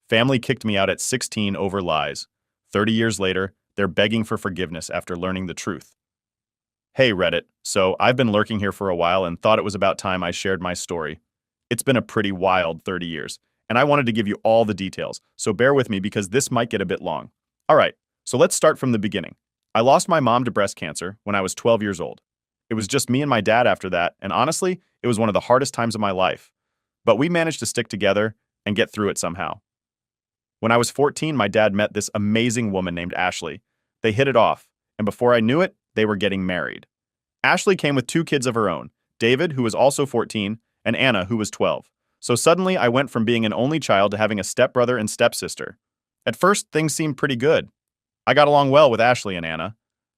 Family kicked me out at 16 over lies. 30 years later, they're begging for forgiveness after learning the truth. Hey Reddit, so I've been lurking here for a while and thought it was about time I shared my story. It's been a pretty wild 30 years, and I wanted to give you all the details, so bear with me because this might get a bit long. Alright, so let's start from the beginning. I lost my mom to breast cancer when I was 12 years old. It was just me and my dad after that, and honestly, it was one of the hardest times of my life. But we managed to stick together and get through it somehow. When I was 14, my dad met this amazing woman named Ashley. They hit it off, and before I knew it, they were getting married. Ashley came with 2 kids of her own, David, who was also 14, and Anna, who was 12. So suddenly, I went from being an only child to having a stepbrother and stepsister. At first, things seemed pretty good. I got along well with Ashley and Anna.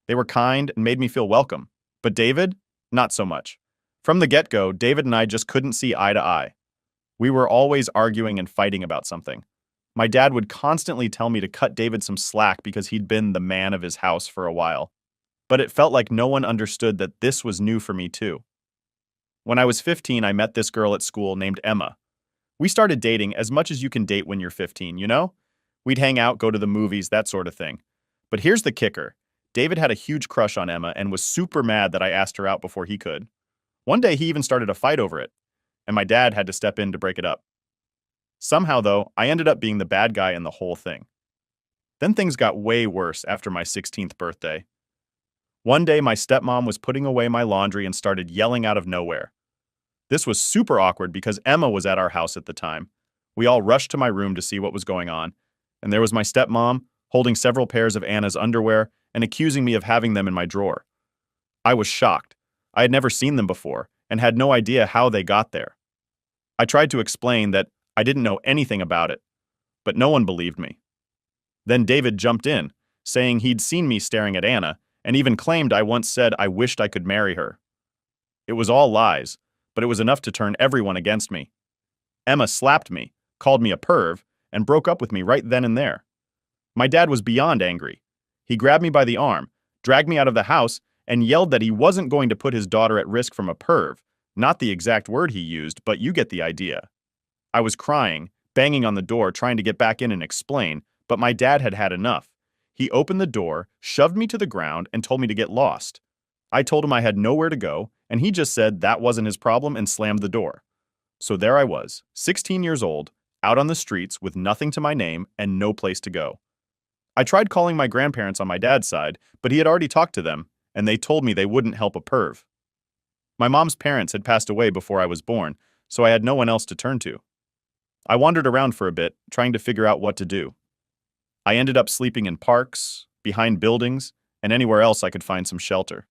They were kind and made me feel welcome. But David? Not so much. From the get-go, David and I just couldn't see eye to eye. We were always arguing and fighting about something. My dad would constantly tell me to cut David some slack because he'd been the man of his house for a while. But it felt like no one understood that this was new for me too. When I was 15, I met this girl at school named Emma. We started dating as much as you can date when you're 15, you know? We'd hang out, go to the movies, that sort of thing. But here's the kicker. David had a huge crush on Emma and was super mad that I asked her out before he could. One day he even started a fight over it, and my dad had to step in to break it up. Somehow, though, I ended up being the bad guy in the whole thing. Then things got way worse after my 16th birthday. One day, my stepmom was putting away my laundry and started yelling out of nowhere. This was super awkward because Emma was at our house at the time. We all rushed to my room to see what was going on, and there was my stepmom holding several pairs of Anna's underwear and accusing me of having them in my drawer. I was shocked. I had never seen them before and had no idea how they got there. I tried to explain that I didn't know anything about it, but no one believed me. Then David jumped in, saying he'd seen me staring at Anna and even claimed I once said I wished I could marry her. It was all lies, but it was enough to turn everyone against me. Emma slapped me, called me a perv, and broke up with me right then and there. My dad was beyond angry. He grabbed me by the arm, dragged me out of the house, and yelled that he wasn't going to put his daughter at risk from a perv. Not the exact word he used, but you get the idea. I was crying, banging on the door, trying to get back in and explain, but my dad had had enough. He opened the door, shoved me to the ground, and told me to get lost. I told him I had nowhere to go, and he just said that wasn't his problem and slammed the door. So there I was, 16 years old, out on the streets with nothing to my name and no place to go. I tried calling my grandparents on my dad's side, but he had already talked to them, and they told me they wouldn't help a perv. My mom's parents had passed away before I was born, so I had no one else to turn to. I wandered around for a bit, trying to figure out what to do. I ended up sleeping in parks, behind buildings, and anywhere else I could find some shelter.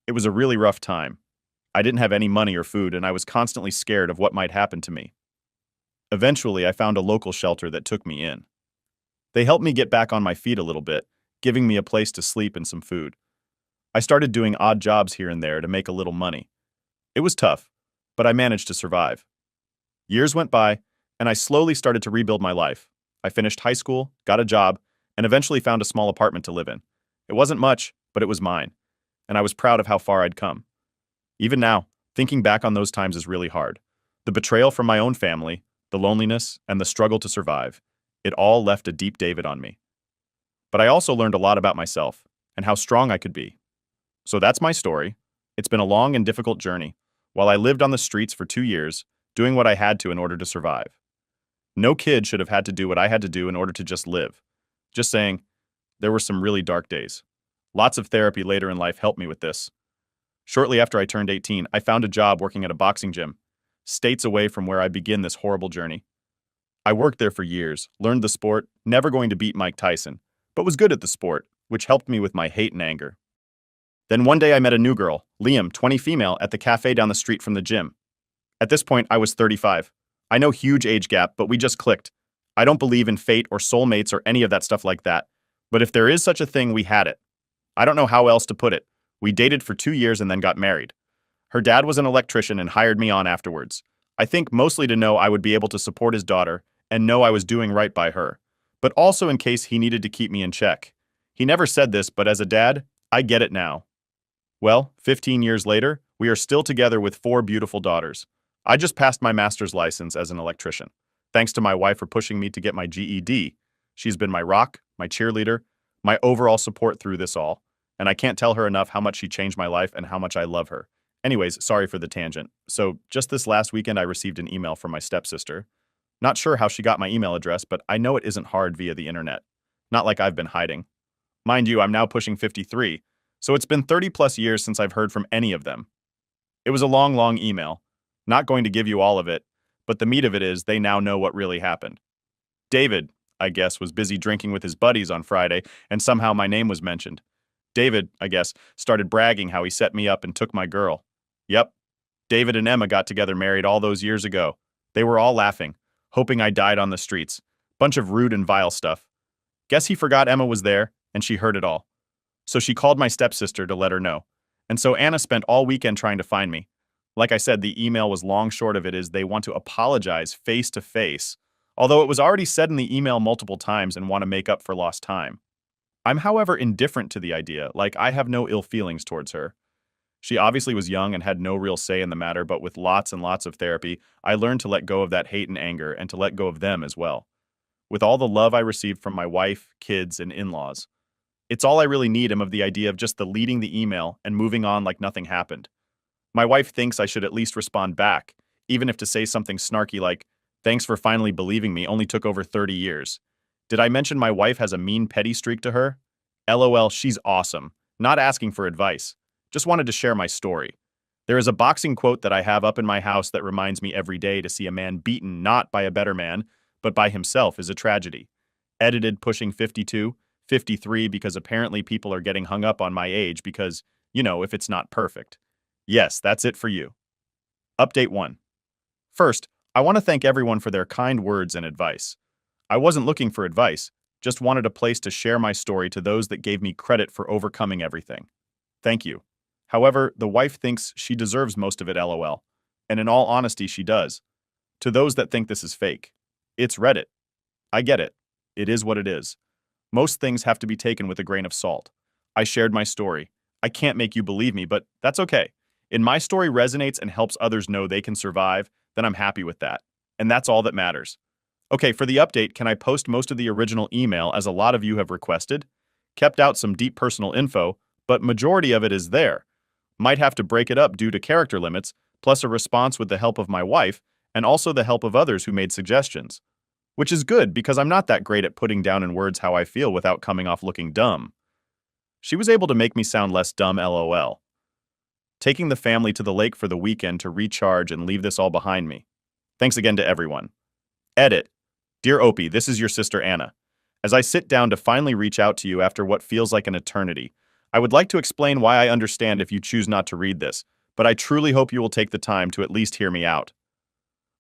It was a really rough time. I didn't have any money or food, and I was constantly scared of what might happen to me. Eventually, I found a local shelter that took me in. They helped me get back on my feet a little bit, giving me a place to sleep and some food. I started doing odd jobs here and there to make a little money. It was tough, but I managed to survive. Years went by, and I slowly started to rebuild my life. I finished high school, got a job, and eventually found a small apartment to live in. It wasn't much, but it was mine, and I was proud of how far I'd come. Even now, thinking back on those times is really hard. The betrayal from my own family, the loneliness, and the struggle to survive, it all left a deep David on me. But I also learned a lot about myself and how strong I could be. So that's my story. It's been a long and difficult journey, while I lived on the streets for 2 years, doing what I had to in order to survive. No kid should have had to do what I had to do in order to just live. Just saying, there were some really dark days. Lots of therapy later in life helped me with this. Shortly after I turned 18, I found a job working at a boxing gym, states away from where I began this horrible journey. I worked there for years, learned the sport, never going to beat Mike Tyson, but was good at the sport, which helped me with my hate and anger. Then one day I met a new girl, Liam, 20 female, at the cafe down the street from the gym. At this point, I was 35. I know huge age gap, but we just clicked. I don't believe in fate or soulmates or any of that stuff like that. But if there is such a thing, we had it. I don't know how else to put it. We dated for 2 years and then got married. Her dad was an electrician and hired me on afterwards. I think mostly to know I would be able to support his daughter and know I was doing right by her, but also in case he needed to keep me in check. He never said this, but as a dad, I get it now. Well, 15 years later, we are still together with 4 beautiful daughters. I just passed my master's license as an electrician. Thanks to my wife for pushing me to get my GED. She's been my rock, my cheerleader, my overall support through this all, and I can't tell her enough how much she changed my life and how much I love her. Anyways, sorry for the tangent. So, just this last weekend, I received an email from my stepsister. Not sure how she got my email address, but I know it isn't hard via the internet. Not like I've been hiding. Mind you, I'm now pushing 53, so it's been 30 plus years since I've heard from any of them. It was a long, long email. Not going to give you all of it, but the meat of it is they now know what really happened. David, I guess, was busy drinking with his buddies on Friday, and somehow my name was mentioned. David, I guess, started bragging how he set me up and took my girl. Yep, David and Emma got together married all those years ago. They were all laughing, hoping I died on the streets. Bunch of rude and vile stuff. Guess he forgot Emma was there, and she heard it all. So she called my stepsister to let her know. And so Anna spent all weekend trying to find me. Like I said, the email was long short of it is they want to apologize face to face, although it was already said in the email multiple times and want to make up for lost time. I'm however indifferent to the idea, like I have no ill feelings towards her. She obviously was young and had no real say in the matter, but with lots and lots of therapy, I learned to let go of that hate and anger and to let go of them as well. With all the love I received from my wife, kids, and in-laws. It's all I really need of the idea of just deleting the email and moving on like nothing happened. My wife thinks I should at least respond back, even if to say something snarky like, "Thanks for finally believing me, only took over 30 years. Did I mention my wife has a mean petty streak to her? LOL, she's awesome. Not asking for advice. Just wanted to share my story. There is a boxing quote that I have up in my house that reminds me every day to see a man beaten not by a better man, but by himself is a tragedy. Edited pushing 52, 53 because apparently people are getting hung up on my age because, if it's not perfect. Yes, that's it for you. Update 1. First, I want to thank everyone for their kind words and advice. I wasn't looking for advice, just wanted a place to share my story to those that gave me credit for overcoming everything. Thank you. However, the wife thinks she deserves most of it, LOL. And in all honesty, she does. To those that think this is fake, it's Reddit. I get it. It is what it is. Most things have to be taken with a grain of salt. I shared my story. I can't make you believe me, but that's okay. If my story resonates and helps others know they can survive, then I'm happy with that. And that's all that matters. Okay, for the update, can I post most of the original email as a lot of you have requested? Kept out some deep personal info, but majority of it is there. Might have to break it up due to character limits, plus a response with the help of my wife, and also the help of others who made suggestions. Which is good because I'm not that great at putting down in words how I feel without coming off looking dumb. She was able to make me sound less dumb, LOL. Taking the family to the lake for the weekend to recharge and leave this all behind me. Thanks again to everyone. Edit. Dear Opie, this is your sister Anna. As I sit down to finally reach out to you after what feels like an eternity, I would like to explain why I understand if you choose not to read this, but I truly hope you will take the time to at least hear me out.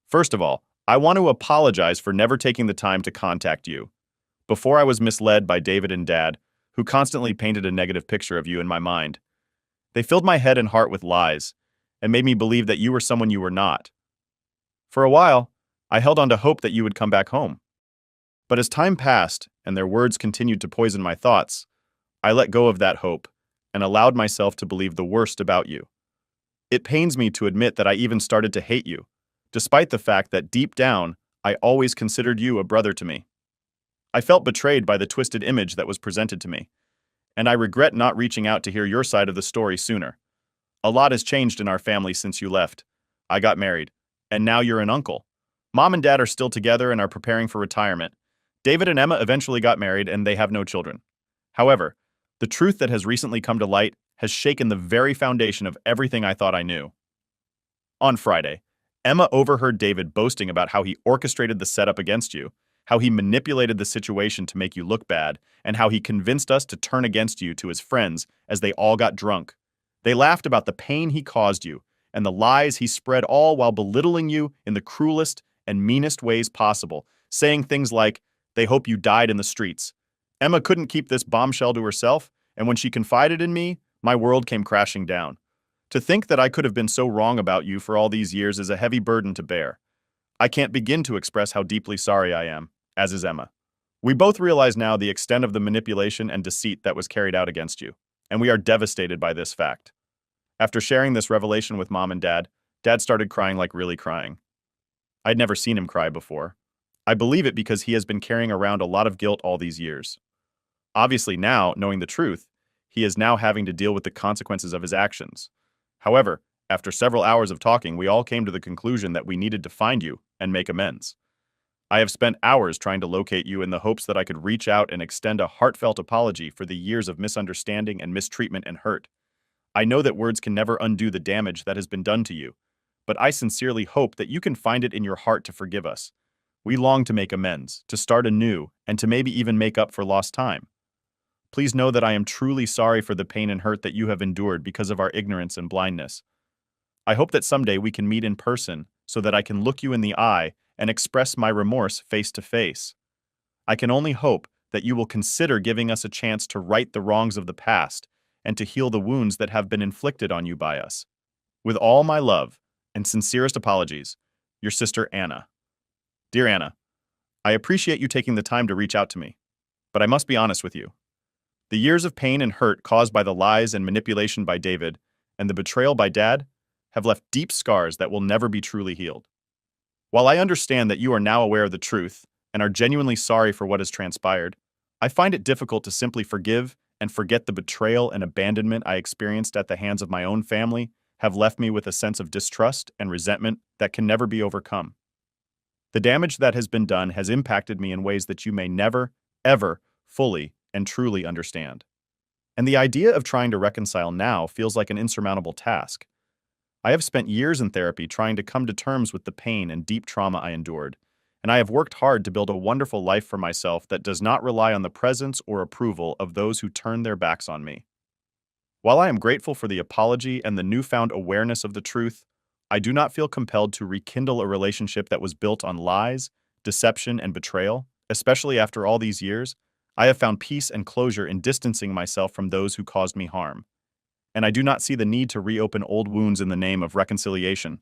First of all, I want to apologize for never taking the time to contact you. Before I was misled by David and Dad, who constantly painted a negative picture of you in my mind. They filled my head and heart with lies, and made me believe that you were someone you were not. For a while, I held on to hope that you would come back home. But as time passed, and their words continued to poison my thoughts, I let go of that hope, and allowed myself to believe the worst about you. It pains me to admit that I even started to hate you, despite the fact that deep down, I always considered you a brother to me. I felt betrayed by the twisted image that was presented to me, and I regret not reaching out to hear your side of the story sooner. A lot has changed in our family since you left. I got married, and now you're an uncle. Mom and Dad are still together and are preparing for retirement. David and Emma eventually got married and they have no children. However, the truth that has recently come to light has shaken the very foundation of everything I thought I knew. On Friday, Emma overheard David boasting about how he orchestrated the setup against you, how he manipulated the situation to make you look bad, and how he convinced us to turn against you to his friends as they all got drunk. They laughed about the pain he caused you and the lies he spread, all while belittling you in the cruelest and meanest ways possible, saying things like, "They hope you died in the streets." Emma couldn't keep this bombshell to herself, and when she confided in me, my world came crashing down. To think that I could have been so wrong about you for all these years is a heavy burden to bear. I can't begin to express how deeply sorry I am, as is Emma. We both realize now the extent of the manipulation and deceit that was carried out against you, and we are devastated by this fact. After sharing this revelation with Mom and Dad, Dad started crying like really crying. I'd never seen him cry before. I believe it because he has been carrying around a lot of guilt all these years. Obviously now, knowing the truth, he is now having to deal with the consequences of his actions. However, after several hours of talking, we all came to the conclusion that we needed to find you and make amends. I have spent hours trying to locate you in the hopes that I could reach out and extend a heartfelt apology for the years of misunderstanding and mistreatment and hurt. I know that words can never undo the damage that has been done to you, but I sincerely hope that you can find it in your heart to forgive us. We long to make amends, to start anew, and to maybe even make up for lost time. Please know that I am truly sorry for the pain and hurt that you have endured because of our ignorance and blindness. I hope that someday we can meet in person so that I can look you in the eye and express my remorse face to face. I can only hope that you will consider giving us a chance to right the wrongs of the past and to heal the wounds that have been inflicted on you by us. With all my love and sincerest apologies, your sister Anna. Dear Anna, I appreciate you taking the time to reach out to me, but I must be honest with you. The years of pain and hurt caused by the lies and manipulation by David and the betrayal by Dad have left deep scars that will never be truly healed. While I understand that you are now aware of the truth and are genuinely sorry for what has transpired, I find it difficult to simply forgive and forget the betrayal and abandonment I experienced at the hands of my own family have left me with a sense of distrust and resentment that can never be overcome. The damage that has been done has impacted me in ways that you may never, ever fully and truly understand. And the idea of trying to reconcile now feels like an insurmountable task. I have spent years in therapy trying to come to terms with the pain and deep trauma I endured, and I have worked hard to build a wonderful life for myself that does not rely on the presence or approval of those who turn their backs on me. While I am grateful for the apology and the newfound awareness of the truth, I do not feel compelled to rekindle a relationship that was built on lies, deception, and betrayal, especially after all these years. I have found peace and closure in distancing myself from those who caused me harm, and I do not see the need to reopen old wounds in the name of reconciliation.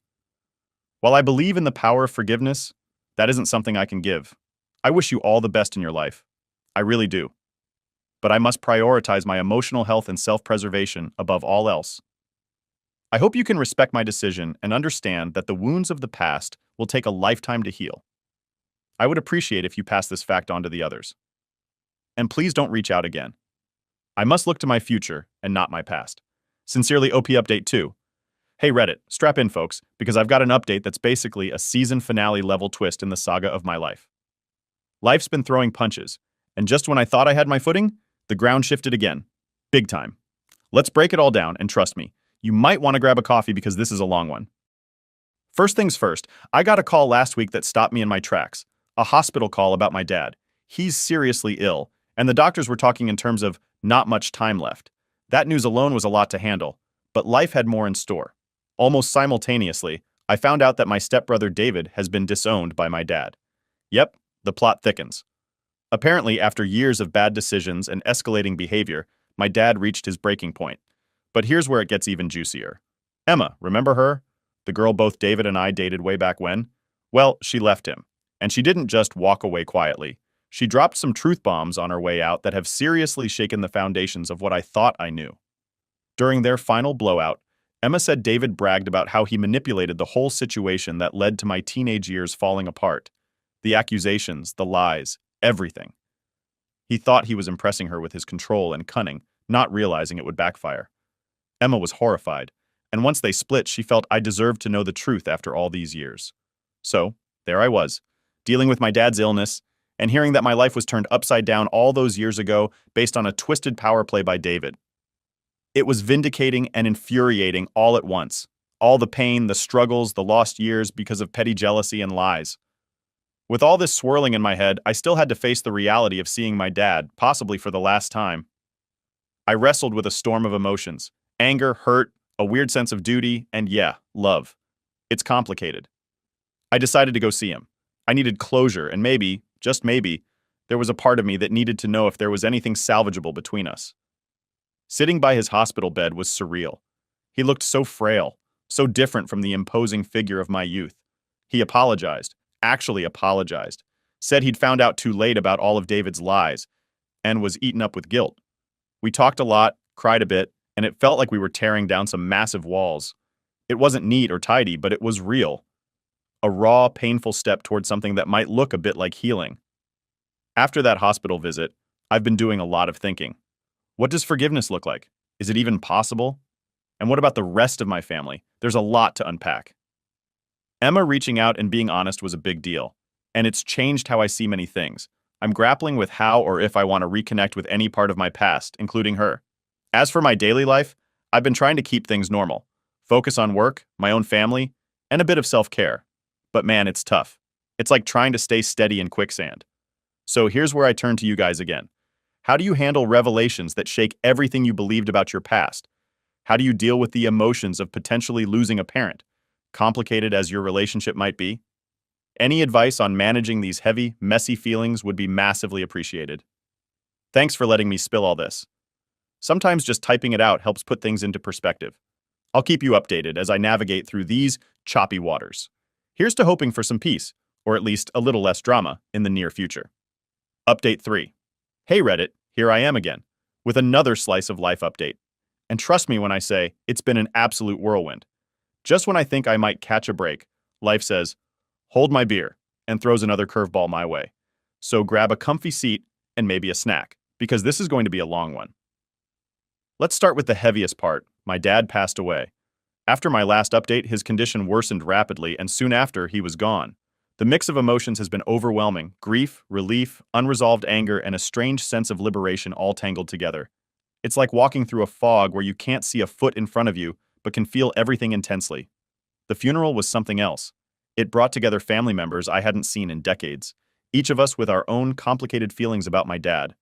While I believe in the power of forgiveness, that isn't something I can give. I wish you all the best in your life. I really do. But I must prioritize my emotional health and self-preservation above all else. I hope you can respect my decision and understand that the wounds of the past will take a lifetime to heal. I would appreciate if you pass this fact on to the others. And please don't reach out again. I must look to my future and not my past. Sincerely, OP Update 2. Hey Reddit, strap in folks, because I've got an update that's basically a season finale level twist in the saga of my life. Life's been throwing punches, and just when I thought I had my footing, the ground shifted again. Big time. Let's break it all down, and trust me, you might want to grab a coffee because this is a long one. First things first, I got a call last week that stopped me in my tracks. A hospital call about my dad. He's seriously ill, and the doctors were talking in terms of not much time left. That news alone was a lot to handle, but life had more in store. Almost simultaneously, I found out that my stepbrother David has been disowned by my dad. Yep, the plot thickens. Apparently, after years of bad decisions and escalating behavior, my dad reached his breaking point. But here's where it gets even juicier. Emma, remember her? The girl both David and I dated way back when? Well, she left him. And she didn't just walk away quietly. She dropped some truth bombs on her way out that have seriously shaken the foundations of what I thought I knew. During their final blowout, Emma said David bragged about how he manipulated the whole situation that led to my teenage years falling apart. The accusations, the lies, everything. He thought he was impressing her with his control and cunning, not realizing it would backfire. Emma was horrified, and once they split, she felt I deserved to know the truth after all these years. So, there I was, dealing with my dad's illness, and hearing that my life was turned upside down all those years ago based on a twisted power play by David. It was vindicating and infuriating all at once. All the pain, the struggles, the lost years because of petty jealousy and lies. With all this swirling in my head, I still had to face the reality of seeing my dad, possibly for the last time. I wrestled with a storm of emotions. Anger, hurt, a weird sense of duty, and yeah, love. It's complicated. I decided to go see him. I needed closure, and maybe, just maybe, there was a part of me that needed to know if there was anything salvageable between us. Sitting by his hospital bed was surreal. He looked so frail, so different from the imposing figure of my youth. He apologized, actually apologized, said he'd found out too late about all of David's lies, and was eaten up with guilt. We talked a lot, cried a bit, and it felt like we were tearing down some massive walls. It wasn't neat or tidy, but it was real. a raw, painful step towards something that might look a bit like healing. After that hospital visit, I've been doing a lot of thinking. What does forgiveness look like? Is it even possible? And what about the rest of my family? There's a lot to unpack. Emma reaching out and being honest was a big deal, and it's changed how I see many things. I'm grappling with how or if I want to reconnect with any part of my past, including her. As for my daily life, I've been trying to keep things normal, focus on work, my own family, and a bit of self-care. But man, it's tough. It's like trying to stay steady in quicksand. So here's where I turn to you guys again. How do you handle revelations that shake everything you believed about your past? How do you deal with the emotions of potentially losing a parent, complicated as your relationship might be? Any advice on managing these heavy, messy feelings would be massively appreciated. Thanks for letting me spill all this. Sometimes just typing it out helps put things into perspective. I'll keep you updated as I navigate through these choppy waters. Here's to hoping for some peace, or at least a little less drama, in the near future. Update 3. Hey Reddit, here I am again, with another slice of life update. And trust me when I say, it's been an absolute whirlwind. Just when I think I might catch a break, life says, hold my beer, and throws another curveball my way. So grab a comfy seat and maybe a snack, because this is going to be a long one. Let's start with the heaviest part. My dad passed away. After my last update, his condition worsened rapidly, and soon after, he was gone. The mix of emotions has been overwhelming: grief, relief, unresolved anger, and a strange sense of liberation all tangled together. It's like walking through a fog where you can't see a foot in front of you, but can feel everything intensely. The funeral was something else. It brought together family members I hadn't seen in decades, each of us with our own complicated feelings about my dad.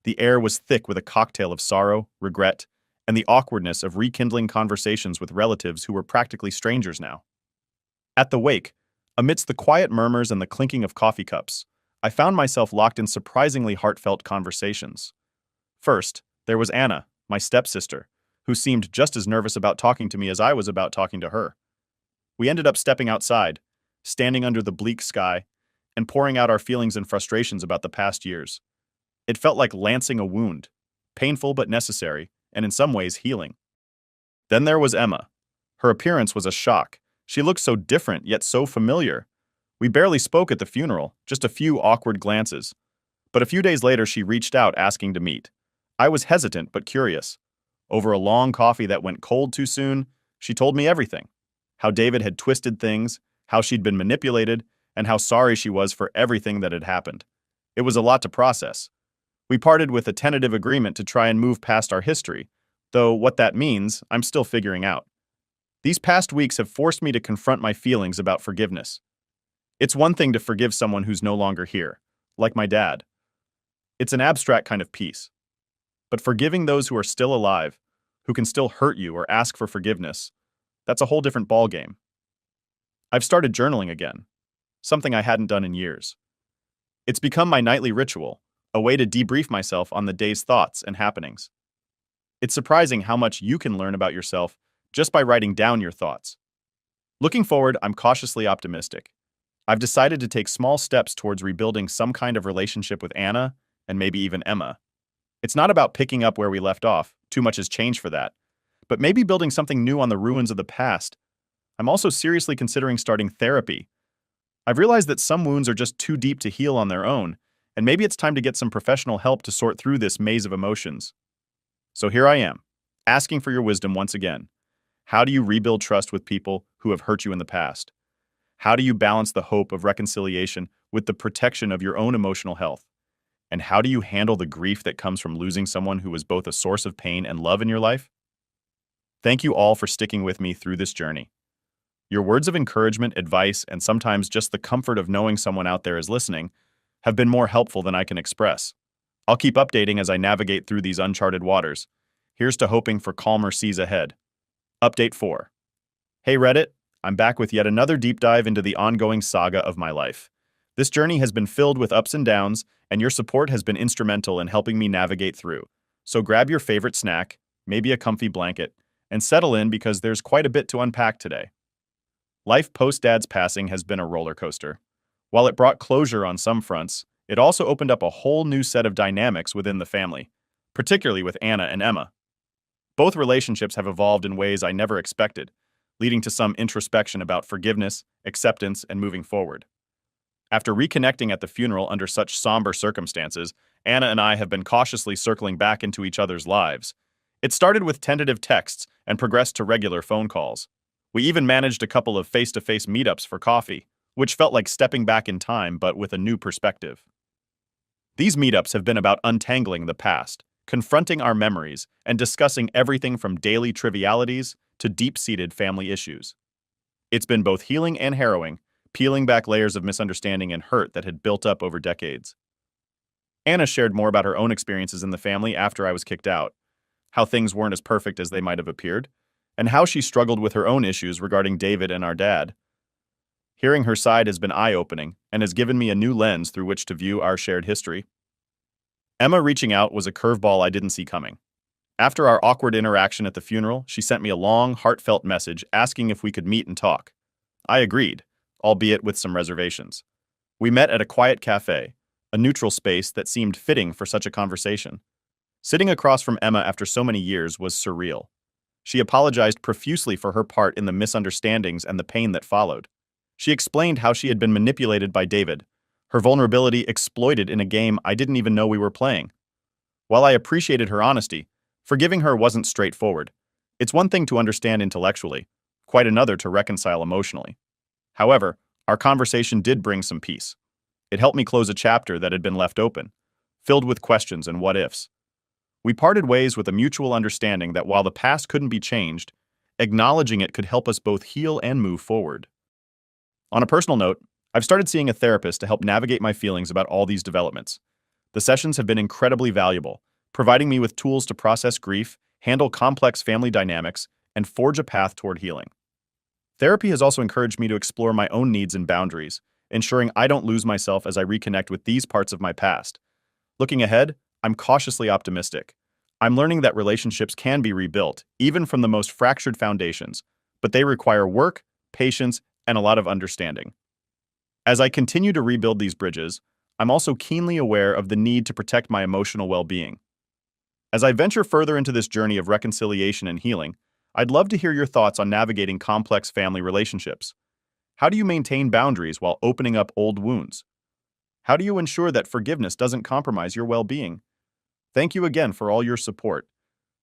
The air was thick with a cocktail of sorrow, regret, and the awkwardness of rekindling conversations with relatives who were practically strangers now. At the wake, amidst the quiet murmurs and the clinking of coffee cups, I found myself locked in surprisingly heartfelt conversations. First, there was Anna, my stepsister, who seemed just as nervous about talking to me as I was about talking to her. We ended up stepping outside, standing under the bleak sky, and pouring out our feelings and frustrations about the past years. It felt like lancing a wound, painful but necessary, and in some ways healing. Then there was Emma. Her appearance was a shock. She looked so different, yet so familiar. We barely spoke at the funeral, just a few awkward glances. But a few days later, she reached out asking to meet. I was hesitant but curious. Over a long coffee that went cold too soon, she told me everything. How David had twisted things, how she'd been manipulated, and how sorry she was for everything that had happened. It was a lot to process. We parted with a tentative agreement to try and move past our history, though what that means, I'm still figuring out. These past weeks have forced me to confront my feelings about forgiveness. It's one thing to forgive someone who's no longer here, like my dad. It's an abstract kind of peace. But forgiving those who are still alive, who can still hurt you or ask for forgiveness, that's a whole different ballgame. I've started journaling again, something I hadn't done in years. It's become my nightly ritual, a way to debrief myself on the day's thoughts and happenings. It's surprising how much you can learn about yourself just by writing down your thoughts. Looking forward, I'm cautiously optimistic. I've decided to take small steps towards rebuilding some kind of relationship with Anna and maybe even Emma. It's not about picking up where we left off, too much has changed for that, but maybe building something new on the ruins of the past. I'm also seriously considering starting therapy. I've realized that some wounds are just too deep to heal on their own, and maybe it's time to get some professional help to sort through this maze of emotions. So here I am, asking for your wisdom once again. How do you rebuild trust with people who have hurt you in the past? How do you balance the hope of reconciliation with the protection of your own emotional health? And how do you handle the grief that comes from losing someone who was both a source of pain and love in your life? Thank you all for sticking with me through this journey. Your words of encouragement, advice, and sometimes just the comfort of knowing someone out there is listening have been more helpful than I can express. I'll keep updating as I navigate through these uncharted waters. Here's to hoping for calmer seas ahead. Update 4. Hey Reddit, I'm back with yet another deep dive into the ongoing saga of my life. This journey has been filled with ups and downs, and your support has been instrumental in helping me navigate through. So grab your favorite snack, maybe a comfy blanket, and settle in because there's quite a bit to unpack today. Life post-Dad's passing has been a roller coaster. While it brought closure on some fronts, it also opened up a whole new set of dynamics within the family, particularly with Anna and Emma. Both relationships have evolved in ways I never expected, leading to some introspection about forgiveness, acceptance, and moving forward. After reconnecting at the funeral under such somber circumstances, Anna and I have been cautiously circling back into each other's lives. It started with tentative texts and progressed to regular phone calls. We even managed a couple of face-to-face meetups for coffee, which felt like stepping back in time but with a new perspective. These meetups have been about untangling the past, confronting our memories, and discussing everything from daily trivialities to deep-seated family issues. It's been both healing and harrowing, peeling back layers of misunderstanding and hurt that had built up over decades. Anna shared more about her own experiences in the family after I was kicked out, how things weren't as perfect as they might have appeared, and how she struggled with her own issues regarding David and our dad. Hearing her side has been eye-opening and has given me a new lens through which to view our shared history. Emma reaching out was a curveball I didn't see coming. After our awkward interaction at the funeral, she sent me a long, heartfelt message asking if we could meet and talk. I agreed, albeit with some reservations. We met at a quiet cafe, a neutral space that seemed fitting for such a conversation. Sitting across from Emma after so many years was surreal. She apologized profusely for her part in the misunderstandings and the pain that followed. She explained how she had been manipulated by David, her vulnerability exploited in a game I didn't even know we were playing. While I appreciated her honesty, forgiving her wasn't straightforward. It's one thing to understand intellectually, quite another to reconcile emotionally. However, our conversation did bring some peace. It helped me close a chapter that had been left open, filled with questions and what-ifs. We parted ways with a mutual understanding that while the past couldn't be changed, acknowledging it could help us both heal and move forward. On a personal note, I've started seeing a therapist to help navigate my feelings about all these developments. The sessions have been incredibly valuable, providing me with tools to process grief, handle complex family dynamics, and forge a path toward healing. Therapy has also encouraged me to explore my own needs and boundaries, ensuring I don't lose myself as I reconnect with these parts of my past. Looking ahead, I'm cautiously optimistic. I'm learning that relationships can be rebuilt, even from the most fractured foundations, but they require work, patience, and a lot of understanding. As I continue to rebuild these bridges, I'm also keenly aware of the need to protect my emotional well-being. As I venture further into this journey of reconciliation and healing, I'd love to hear your thoughts on navigating complex family relationships. How do you maintain boundaries while opening up old wounds? How do you ensure that forgiveness doesn't compromise your well-being? Thank you again for all your support.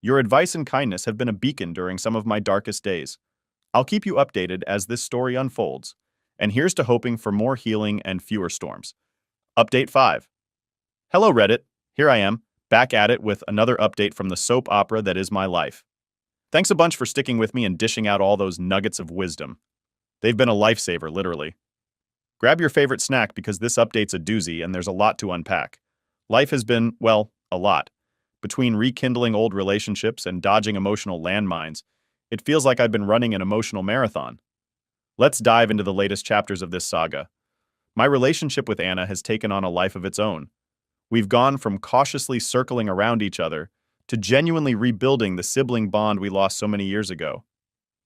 Your advice and kindness have been a beacon during some of my darkest days. I'll keep you updated as this story unfolds. And here's to hoping for more healing and fewer storms. Update 5. Hello Reddit, here I am, back at it with another update from the soap opera that is my life. Thanks a bunch for sticking with me and dishing out all those nuggets of wisdom. They've been a lifesaver, literally. Grab your favorite snack because this update's a doozy and there's a lot to unpack. Life has been, well, a lot. Between rekindling old relationships and dodging emotional landmines, it feels like I've been running an emotional marathon. Let's dive into the latest chapters of this saga. My relationship with Anna has taken on a life of its own. We've gone from cautiously circling around each other to genuinely rebuilding the sibling bond we lost so many years ago.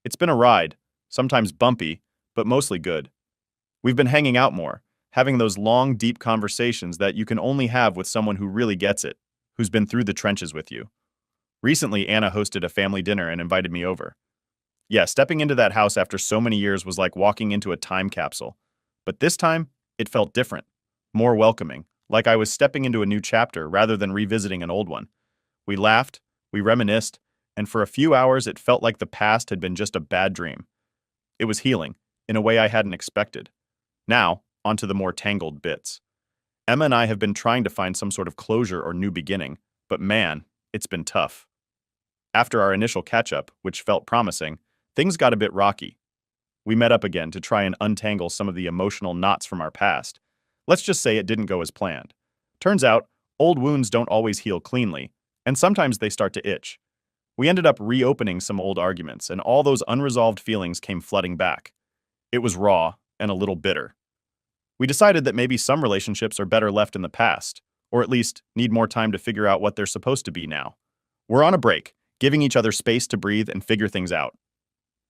It's been a ride, sometimes bumpy, but mostly good. We've been hanging out more, having those long, deep conversations that you can only have with someone who really gets it, who's been through the trenches with you. Recently, Anna hosted a family dinner and invited me over. Yeah, stepping into that house after so many years was like walking into a time capsule. But this time, it felt different, more welcoming, like I was stepping into a new chapter rather than revisiting an old one. We laughed, we reminisced, and for a few hours it felt like the past had been just a bad dream. It was healing, in a way I hadn't expected. Now, onto the more tangled bits. Emma and I have been trying to find some sort of closure or new beginning, but man, it's been tough. After our initial catch-up, which felt promising, things got a bit rocky. We met up again to try and untangle some of the emotional knots from our past. Let's just say it didn't go as planned. Turns out, old wounds don't always heal cleanly, and sometimes they start to itch. We ended up reopening some old arguments, and all those unresolved feelings came flooding back. It was raw and a little bitter. We decided that maybe some relationships are better left in the past, or at least need more time to figure out what they're supposed to be now. We're on a break, giving each other space to breathe and figure things out.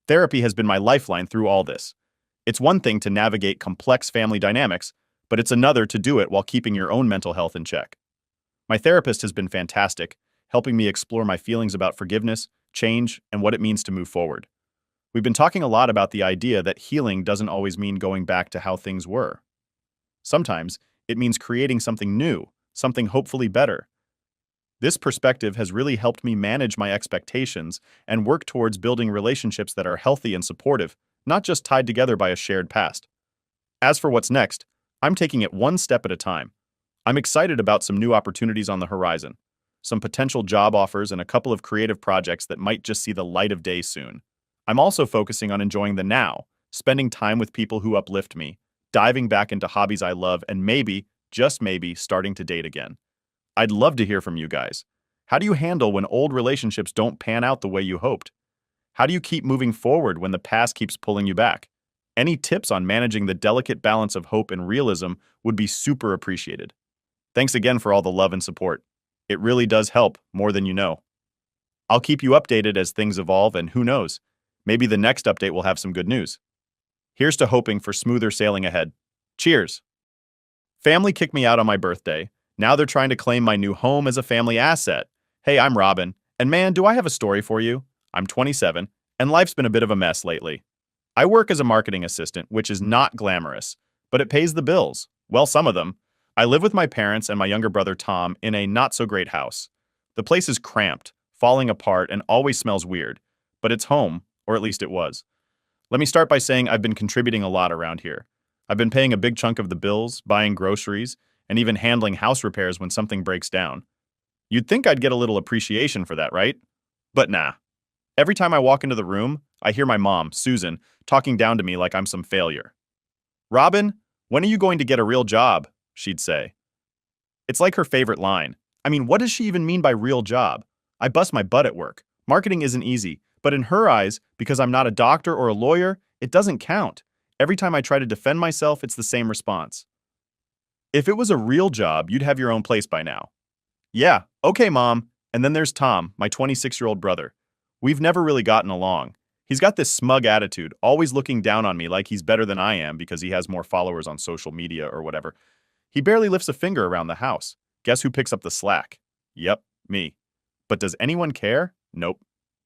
Therapy has been my lifeline through all this. It's one thing to navigate complex family dynamics, but it's another to do it while keeping your own mental health in check. My therapist has been fantastic, helping me explore my feelings about forgiveness, change, and what it means to move forward. We've been talking a lot about the idea that healing doesn't always mean going back to how things were. Sometimes it means creating something new, something hopefully better. This perspective has really helped me manage my expectations and work towards building relationships that are healthy and supportive, not just tied together by a shared past. As for what's next, I'm taking it one step at a time. I'm excited about some new opportunities on the horizon, some potential job offers, and a couple of creative projects that might just see the light of day soon. I'm also focusing on enjoying the now, spending time with people who uplift me, diving back into hobbies I love, and maybe, just maybe, starting to date again. I'd love to hear from you guys. How do you handle when old relationships don't pan out the way you hoped? How do you keep moving forward when the past keeps pulling you back? Any tips on managing the delicate balance of hope and realism would be super appreciated. Thanks again for all the love and support. It really does help more than you know. I'll keep you updated as things evolve, and who knows, maybe the next update will have some good news. Here's to hoping for smoother sailing ahead. Cheers! Family kicked me out on my birthday. Now they're trying to claim my new home as a family asset. Hey, I'm Robin, and man, do I have a story for you. I'm 27, and life's been a bit of a mess lately. I work as a marketing assistant, which is not glamorous, but it pays the bills. Well, some of them. I live with my parents and my younger brother Tom in a not-so-great house. The place is cramped, falling apart, and always smells weird. But it's home, or at least it was. Let me start by saying I've been contributing a lot around here. I've been paying a big chunk of the bills, buying groceries, and even handling house repairs when something breaks down. You'd think I'd get a little appreciation for that, right? But nah. Every time I walk into the room, I hear my mom, Susan, talking down to me like I'm some failure. "Robin, when are you going to get a real job?" she'd say. It's like her favorite line. I mean, what does she even mean by real job? I bust my butt at work. Marketing isn't easy, but in her eyes, because I'm not a doctor or a lawyer, it doesn't count. Every time I try to defend myself, it's the same response. "If it was a real job, you'd have your own place by now." "Yeah, okay, Mom." And then there's Tom, my 26-year-old brother. We've never really gotten along. He's got this smug attitude, always looking down on me like he's better than I am because he has more followers on social media or whatever. He barely lifts a finger around the house. Guess who picks up the slack? Yep, me. But does anyone care? Nope.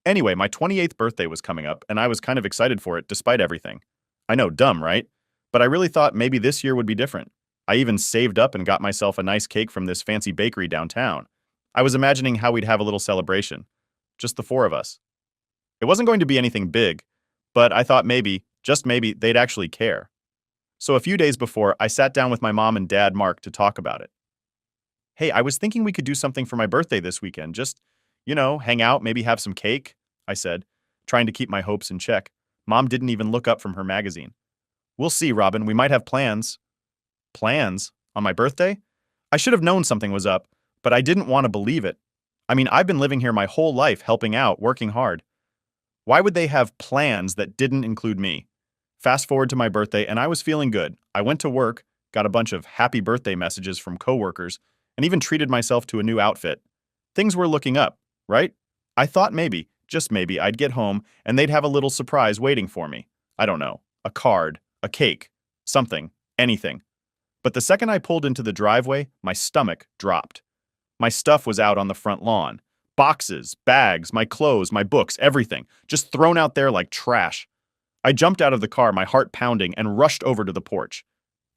Anyway, my 28th birthday was coming up, and I was kind of excited for it despite everything. I know, dumb, right? But I really thought maybe this year would be different. I even saved up and got myself a nice cake from this fancy bakery downtown. I was imagining how we'd have a little celebration. Just the four of us. It wasn't going to be anything big, but I thought maybe, just maybe, they'd actually care. So a few days before, I sat down with my mom and dad, Mark, to talk about it. "Hey, I was thinking we could do something for my birthday this weekend. Just, hang out, maybe have some cake," I said, trying to keep my hopes in check. Mom didn't even look up from her magazine. "We'll see, Robin. We might have plans." Plans? On my birthday? I should have known something was up, but I didn't want to believe it. I mean, I've been living here my whole life, helping out, working hard. Why would they have plans that didn't include me? Fast forward to my birthday, and I was feeling good. I went to work, got a bunch of happy birthday messages from coworkers, and even treated myself to a new outfit. Things were looking up, right? I thought maybe, just maybe, I'd get home and they'd have a little surprise waiting for me. I don't know, a card, a cake, something, anything. But the second I pulled into the driveway, my stomach dropped. My stuff was out on the front lawn. Boxes, bags, my clothes, my books, everything, just thrown out there like trash. I jumped out of the car, my heart pounding, and rushed over to the porch.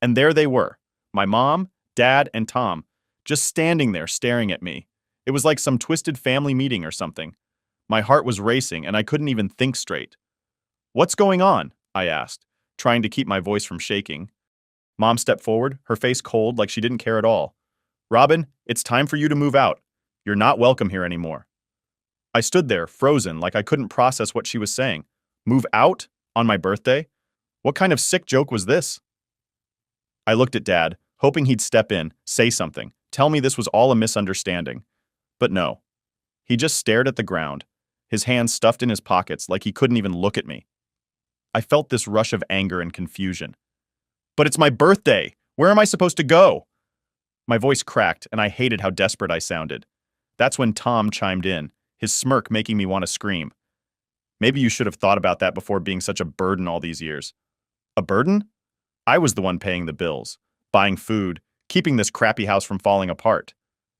And there they were, my mom, dad, and Tom, just standing there staring at me. It was like some twisted family meeting or something. My heart was racing, and I couldn't even think straight. "What's going on?" I asked, trying to keep my voice from shaking. Mom stepped forward, her face cold like she didn't care at all. "Robin, it's time for you to move out. You're not welcome here anymore." I stood there, frozen, like I couldn't process what she was saying. Move out? On my birthday? What kind of sick joke was this? I looked at Dad, hoping he'd step in, say something, tell me this was all a misunderstanding. But no. He just stared at the ground, his hands stuffed in his pockets like he couldn't even look at me. I felt this rush of anger and confusion. "But it's my birthday! Where am I supposed to go?" My voice cracked, and I hated how desperate I sounded. That's when Tom chimed in, his smirk making me want to scream. "Maybe you should have thought about that before being such a burden all these years." A burden? I was the one paying the bills, buying food, keeping this crappy house from falling apart.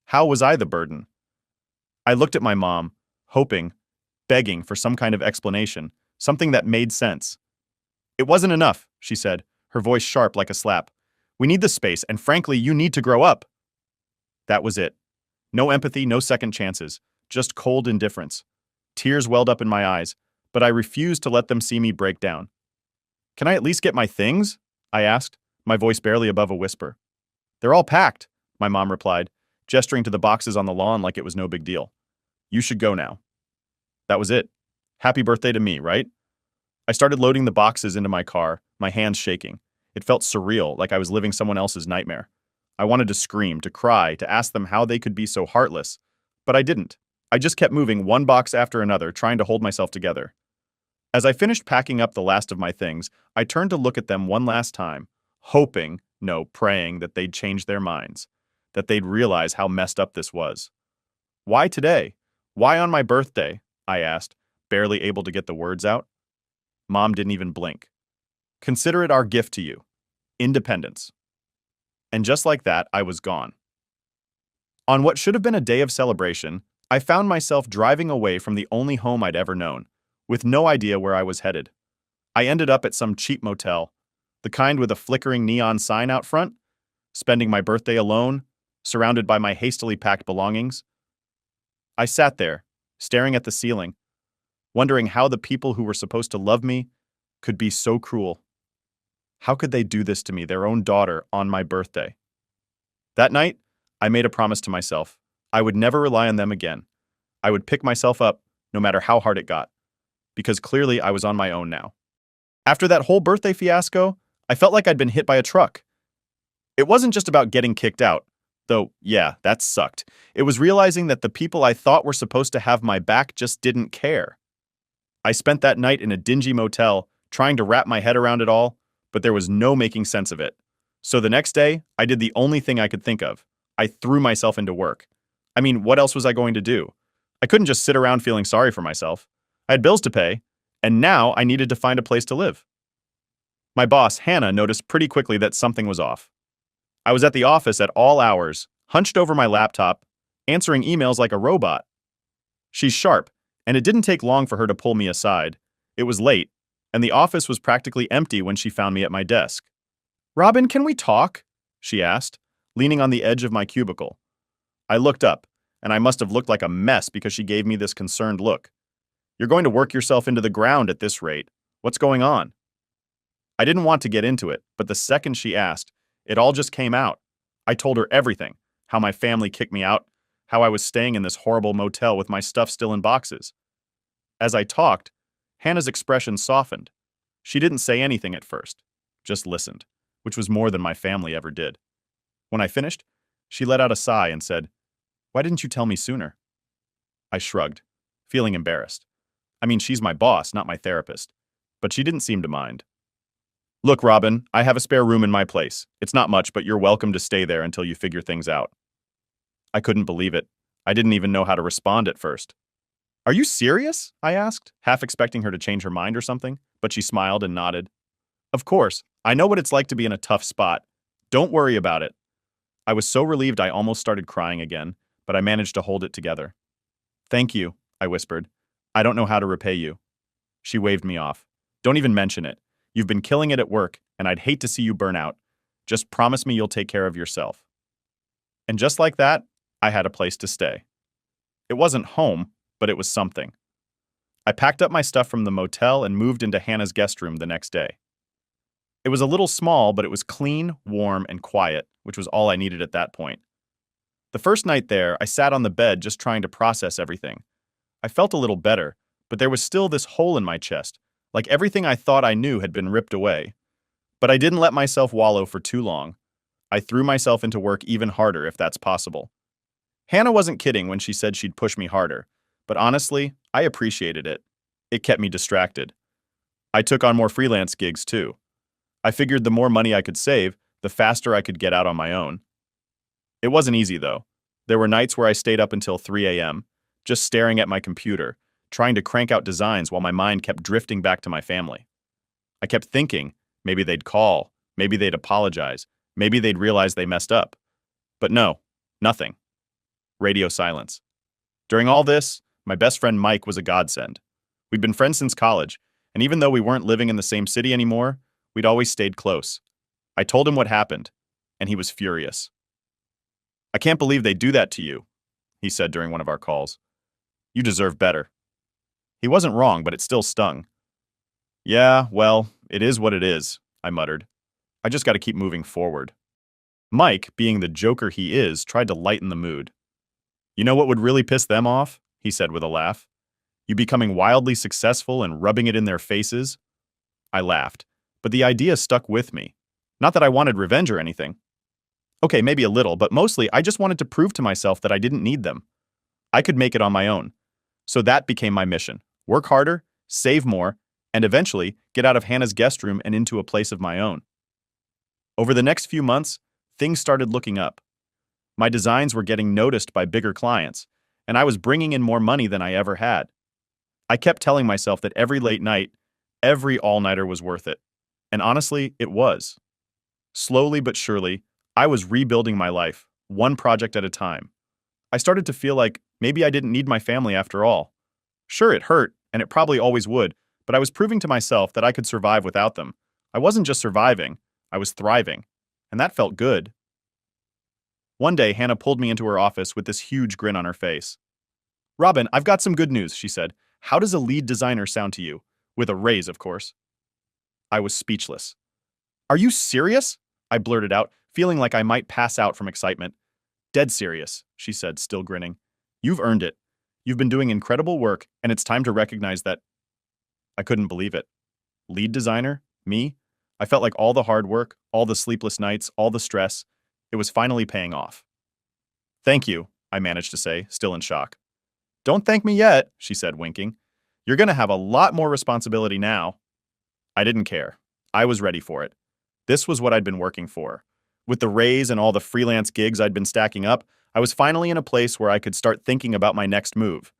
How was I the burden? I looked at my mom, hoping, begging for some kind of explanation, something that made sense. "It wasn't enough," she said, her voice sharp like a slap. "We need the space, and frankly, you need to grow up." That was it. No empathy, no second chances, just cold indifference. Tears welled up in my eyes, but I refused to let them see me break down. "Can I at least get my things?" I asked, my voice barely above a whisper. "They're all packed," my mom replied, gesturing to the boxes on the lawn like it was no big deal. "You should go now." That was it. Happy birthday to me, right? I started loading the boxes into my car, my hands shaking. It felt surreal, like I was living someone else's nightmare. I wanted to scream, to cry, to ask them how they could be so heartless. But I didn't. I just kept moving one box after another, trying to hold myself together. As I finished packing up the last of my things, I turned to look at them one last time, hoping, no, praying that they'd change their minds, that they'd realize how messed up this was. "Why today? Why on my birthday?" I asked, barely able to get the words out. Mom didn't even blink. "Consider it our gift to you. Independence." And just like that, I was gone. On what should have been a day of celebration, I found myself driving away from the only home I'd ever known, with no idea where I was headed. I ended up at some cheap motel, the kind with a flickering neon sign out front, spending my birthday alone, surrounded by my hastily packed belongings. I sat there, staring at the ceiling, wondering how the people who were supposed to love me could be so cruel. How could they do this to me, their own daughter, on my birthday? That night, I made a promise to myself. I would never rely on them again. I would pick myself up, no matter how hard it got, because clearly I was on my own now. After that whole birthday fiasco, I felt like I'd been hit by a truck. It wasn't just about getting kicked out, though, yeah, that sucked. It was realizing that the people I thought were supposed to have my back just didn't care. I spent that night in a dingy motel, trying to wrap my head around it all, but there was no making sense of it. So the next day, I did the only thing I could think of. I threw myself into work. I mean, what else was I going to do? I couldn't just sit around feeling sorry for myself. I had bills to pay, and now I needed to find a place to live. My boss, Hannah, noticed pretty quickly that something was off. I was at the office at all hours, hunched over my laptop, answering emails like a robot. She's sharp, and it didn't take long for her to pull me aside. It was late, and the office was practically empty when she found me at my desk. "Robin, can we talk?" she asked, leaning on the edge of my cubicle. I looked up, and I must have looked like a mess because she gave me this concerned look. "You're going to work yourself into the ground at this rate. What's going on?" I didn't want to get into it, but the second she asked, it all just came out. I told her everything, how my family kicked me out, how I was staying in this horrible motel with my stuff still in boxes. As I talked, Hannah's expression softened. She didn't say anything at first, just listened, which was more than my family ever did. When I finished, she let out a sigh and said, "Why didn't you tell me sooner?" I shrugged, feeling embarrassed. I mean, she's my boss, not my therapist, but she didn't seem to mind. "Look, Robin, I have a spare room in my place. It's not much, but you're welcome to stay there until you figure things out." I couldn't believe it. I didn't even know how to respond at first. "Are you serious?" I asked, half expecting her to change her mind or something, but she smiled and nodded. "Of course, I know what it's like to be in a tough spot. Don't worry about it." I was so relieved I almost started crying again, but I managed to hold it together. "Thank you," I whispered. "I don't know how to repay you." She waved me off. "Don't even mention it. You've been killing it at work, and I'd hate to see you burn out. Just promise me you'll take care of yourself." And just like that, I had a place to stay. It wasn't home, but it was something. I packed up my stuff from the motel and moved into Hannah's guest room the next day. It was a little small, but it was clean, warm, and quiet, which was all I needed at that point. The first night there, I sat on the bed just trying to process everything. I felt a little better, but there was still this hole in my chest, like everything I thought I knew had been ripped away. But I didn't let myself wallow for too long. I threw myself into work even harder if that's possible. Hannah wasn't kidding when she said she'd push me harder, but honestly, I appreciated it. It kept me distracted. I took on more freelance gigs too. I figured the more money I could save, the faster I could get out on my own. It wasn't easy though. There were nights where I stayed up until 3 a.m., just staring at my computer, trying to crank out designs while my mind kept drifting back to my family. I kept thinking, maybe they'd call, maybe they'd apologize, maybe they'd realize they messed up. But no, nothing. Radio silence. During all this, my best friend Mike was a godsend. We'd been friends since college, And even though we weren't living in the same city anymore, we'd always stayed close. I told him what happened, and he was furious. "I can't believe they do that to you," he said during one of our calls. "You deserve better." He wasn't wrong, but it still stung. "Yeah, well, it is what it is," I muttered. "I just got to keep moving forward." Mike, being the joker he is, tried to lighten the mood. "You know what would really piss them off?" he said with a laugh. "You becoming wildly successful and rubbing it in their faces." I laughed, but the idea stuck with me. Not that I wanted revenge or anything. Okay, maybe a little, but mostly I just wanted to prove to myself that I didn't need them. I could make it on my own. So that became my mission. Work harder, save more, and eventually get out of Hannah's guest room and into a place of my own. Over the next few months, things started looking up. My designs were getting noticed by bigger clients, and I was bringing in more money than I ever had. I kept telling myself that every late night, every all-nighter was worth it. And honestly, it was. Slowly but surely, I was rebuilding my life, one project at a time. I started to feel like maybe I didn't need my family after all. Sure, it hurt, and it probably always would, but I was proving to myself that I could survive without them. I wasn't just surviving, I was thriving, and that felt good. One day, Hannah pulled me into her office with this huge grin on her face. "Robin, I've got some good news," she said. "How does a lead designer sound to you?" With a raise, of course. I was speechless. "Are you serious?" I blurted out, feeling like I might pass out from excitement. "Dead serious," she said, still grinning. "You've earned it. You've been doing incredible work, and it's time to recognize that." I couldn't believe it. Lead designer? Me? I felt like all the hard work, all the sleepless nights, all the stress, it was finally paying off. "Thank you," I managed to say, still in shock. "Don't thank me yet," she said, winking. "You're going to have a lot more responsibility now." I didn't care. I was ready for it. This was what I'd been working for. With the raise and all the freelance gigs I'd been stacking up, I was finally in a place where I could start thinking about my next move.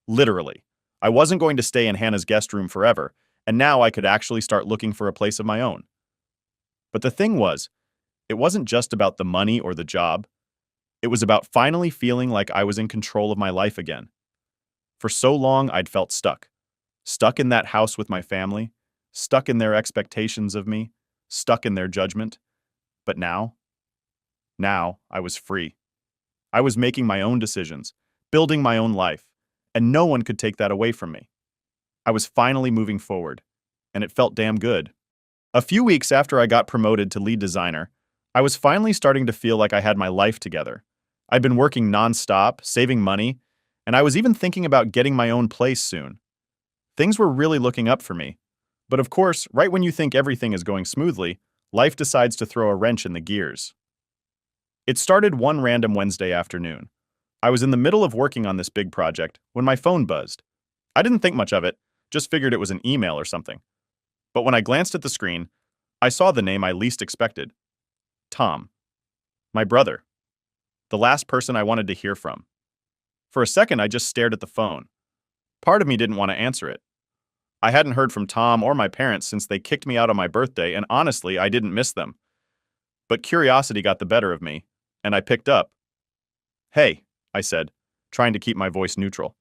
Literally. I wasn't going to stay in Hannah's guest room forever, and now I could actually start looking for a place of my own. But the thing was, it wasn't just about the money or the job. It was about finally feeling like I was in control of my life again. For so long, I'd felt stuck. Stuck in that house with my family, stuck in their expectations of me, stuck in their judgment. But now I was free. I was making my own decisions, building my own life, and no one could take that away from me. I was finally moving forward, and it felt damn good. A few weeks after I got promoted to lead designer, I was finally starting to feel like I had my life together. I'd been working nonstop, saving money, and I was even thinking about getting my own place soon. Things were really looking up for me. But of course, right when you think everything is going smoothly, life decides to throw a wrench in the gears. It started one random Wednesday afternoon. I was in the middle of working on this big project when my phone buzzed. I didn't think much of it, just figured it was an email or something. But when I glanced at the screen, I saw the name I least expected. Tom. My brother. The last person I wanted to hear from. For a second, I just stared at the phone. Part of me didn't want to answer it. I hadn't heard from Tom or my parents since they kicked me out on my birthday, and honestly, I didn't miss them. But curiosity got the better of me, and I picked up. "Hey," I said, trying to keep my voice neutral.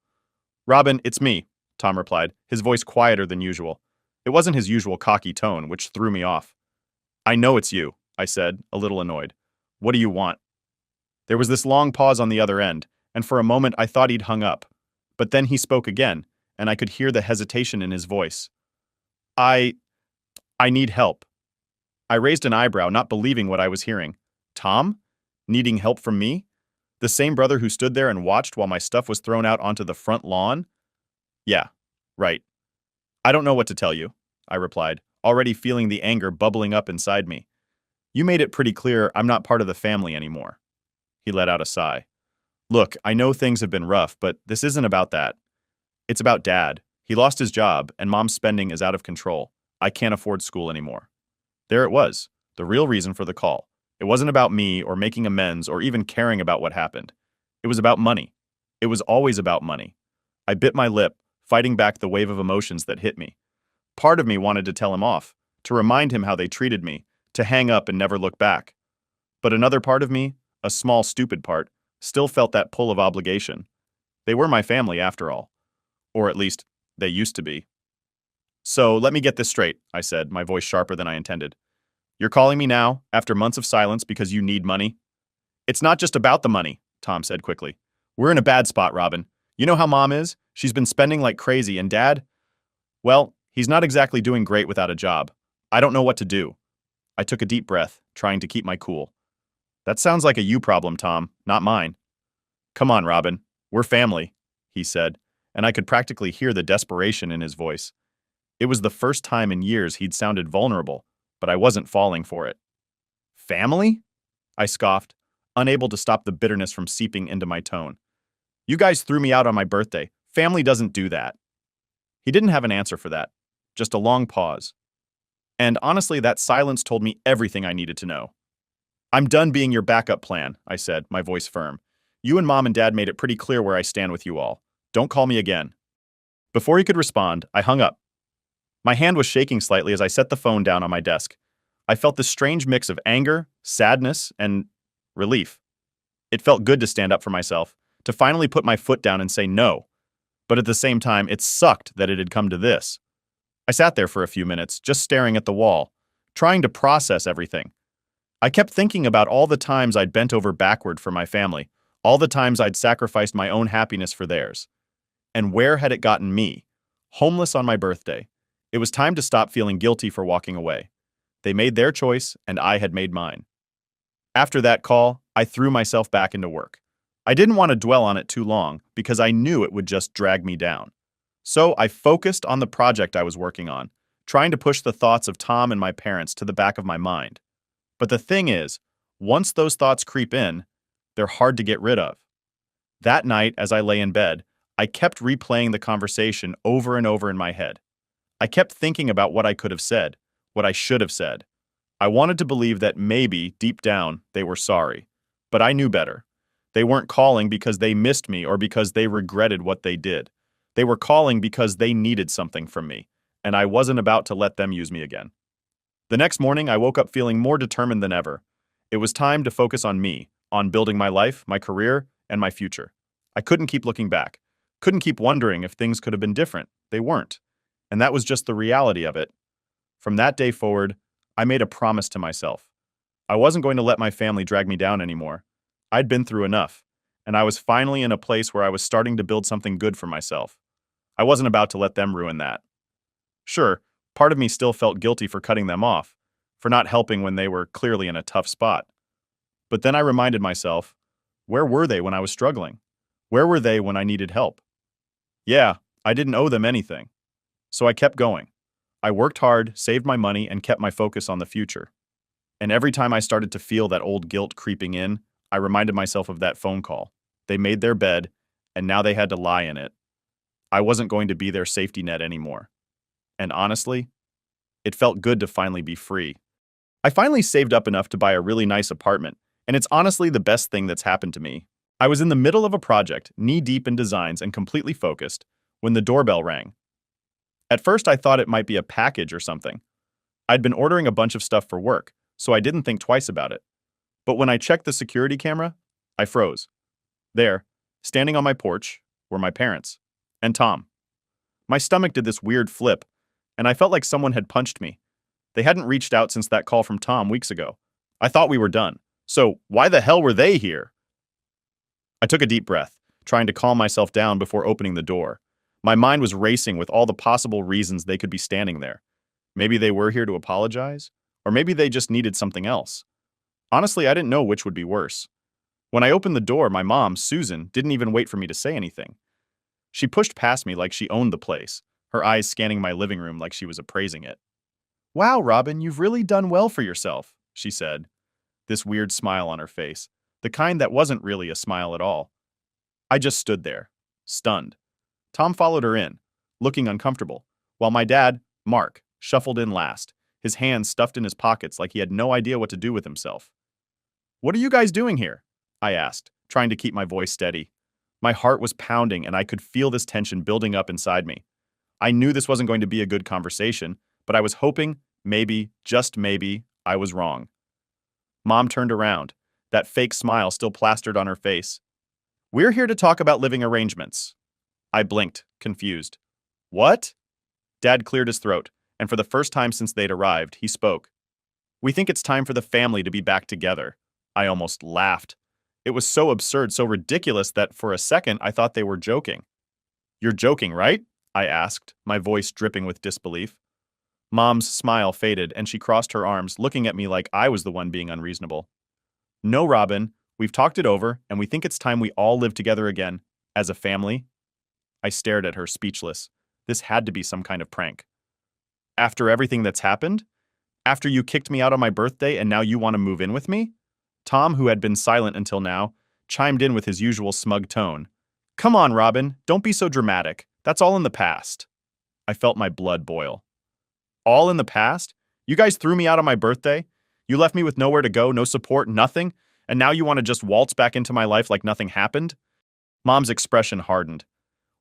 "Robin, it's me," Tom replied, his voice quieter than usual. It wasn't his usual cocky tone, which threw me off. "I know it's you," I said, a little annoyed. "What do you want?" There was this long pause on the other end, and for a moment I thought he'd hung up. But then he spoke again, and I could hear the hesitation in his voice. I need help." I raised an eyebrow, not believing what I was hearing. Tom? Needing help from me? The same brother who stood there and watched while my stuff was thrown out onto the front lawn? "Yeah, right. I don't know what to tell you," I replied, already feeling the anger bubbling up inside me. "You made it pretty clear I'm not part of the family anymore." He let out a sigh. "Look, I know things have been rough, but this isn't about that. It's about Dad. He lost his job, and Mom's spending is out of control. I can't afford school anymore." There it was, the real reason for the call. It wasn't about me or making amends or even caring about what happened. It was about money. It was always about money. I bit my lip, fighting back the wave of emotions that hit me. Part of me wanted to tell him off, to remind him how they treated me, to hang up and never look back. But another part of me, a small stupid part, still felt that pull of obligation. They were my family after all. Or at least, they used to be. So let me get this straight, I said, my voice sharper than I intended. You're calling me now, after months of silence, because you need money? It's not just about the money, Tom said quickly. We're in a bad spot, Robin. You know how Mom is? She's been spending like crazy, and Dad? Well, he's not exactly doing great without a job. I don't know what to do. I took a deep breath, trying to keep my cool. That sounds like a you problem, Tom, not mine. Come on, Robin. We're family, he said, and I could practically hear the desperation in his voice. It was the first time in years he'd sounded vulnerable, but I wasn't falling for it. Family? I scoffed, unable to stop the bitterness from seeping into my tone. You guys threw me out on my birthday. Family doesn't do that. He didn't have an answer for that, just a long pause. And honestly, that silence told me everything I needed to know. I'm done being your backup plan, I said, my voice firm. You and Mom and Dad made it pretty clear where I stand with you all. Don't call me again. Before he could respond, I hung up. My hand was shaking slightly as I set the phone down on my desk. I felt this strange mix of anger, sadness, and relief. It felt good to stand up for myself, to finally put my foot down and say no. But at the same time, it sucked that it had come to this. I sat there for a few minutes, just staring at the wall, trying to process everything. I kept thinking about all the times I'd bent over backward for my family, all the times I'd sacrificed my own happiness for theirs. And where had it gotten me? Homeless on my birthday. It was time to stop feeling guilty for walking away. They made their choice, and I had made mine. After that call, I threw myself back into work. I didn't want to dwell on it too long because I knew it would just drag me down. So I focused on the project I was working on, trying to push the thoughts of Tom and my parents to the back of my mind. But the thing is, once those thoughts creep in, they're hard to get rid of. That night, as I lay in bed, I kept replaying the conversation over and over in my head. I kept thinking about what I could have said, what I should have said. I wanted to believe that maybe, deep down, they were sorry. But I knew better. They weren't calling because they missed me or because they regretted what they did. They were calling because they needed something from me, and I wasn't about to let them use me again. The next morning, I woke up feeling more determined than ever. It was time to focus on me, on building my life, my career, and my future. I couldn't keep looking back. Couldn't keep wondering if things could have been different. They weren't. And that was just the reality of it. From that day forward, I made a promise to myself. I wasn't going to let my family drag me down anymore. I'd been through enough, and I was finally in a place where I was starting to build something good for myself. I wasn't about to let them ruin that. Sure, part of me still felt guilty for cutting them off, for not helping when they were clearly in a tough spot. But then I reminded myself, where were they when I was struggling? Where were they when I needed help? Yeah, I didn't owe them anything. So I kept going. I worked hard, saved my money, and kept my focus on the future. And every time I started to feel that old guilt creeping in, I reminded myself of that phone call. They made their bed, and now they had to lie in it. I wasn't going to be their safety net anymore. And honestly, it felt good to finally be free. I finally saved up enough to buy a really nice apartment, and it's honestly the best thing that's happened to me. I was in the middle of a project, knee-deep in designs and completely focused, when the doorbell rang. At first, I thought it might be a package or something. I'd been ordering a bunch of stuff for work, so I didn't think twice about it. But when I checked the security camera, I froze. There, standing on my porch, were my parents. And Tom. My stomach did this weird flip, and I felt like someone had punched me. They hadn't reached out since that call from Tom weeks ago. I thought we were done. So why the hell were they here? I took a deep breath, trying to calm myself down before opening the door. My mind was racing with all the possible reasons they could be standing there. Maybe they were here to apologize, or maybe they just needed something else. Honestly, I didn't know which would be worse. When I opened the door, my mom, Susan, didn't even wait for me to say anything. She pushed past me like she owned the place, her eyes scanning my living room like she was appraising it. "Wow, Robin, you've really done well for yourself," she said, this weird smile on her face, the kind that wasn't really a smile at all. I just stood there, stunned. Tom followed her in, looking uncomfortable, while my dad, Mark, shuffled in last, his hands stuffed in his pockets like he had no idea what to do with himself. "What are you guys doing here?" I asked, trying to keep my voice steady. My heart was pounding and I could feel this tension building up inside me. I knew this wasn't going to be a good conversation, but I was hoping, maybe, just maybe, I was wrong. Mom turned around, that fake smile still plastered on her face. "We're here to talk about living arrangements." I blinked, confused. "What?" Dad cleared his throat, and for the first time since they'd arrived, he spoke. We think it's time for the family to be back together. I almost laughed. It was so absurd, so ridiculous that for a second I thought they were joking. You're joking, right? I asked, my voice dripping with disbelief. Mom's smile faded, and she crossed her arms, looking at me like I was the one being unreasonable. No, Robin, we've talked it over, and we think it's time we all live together again, as a family. I stared at her, speechless. This had to be some kind of prank. After everything that's happened? After you kicked me out on my birthday and now you want to move in with me? Tom, who had been silent until now, chimed in with his usual smug tone. Come on, Robin, don't be so dramatic. That's all in the past. I felt my blood boil. All in the past? You guys threw me out on my birthday? You left me with nowhere to go, no support, nothing? And now you want to just waltz back into my life like nothing happened? Mom's expression hardened.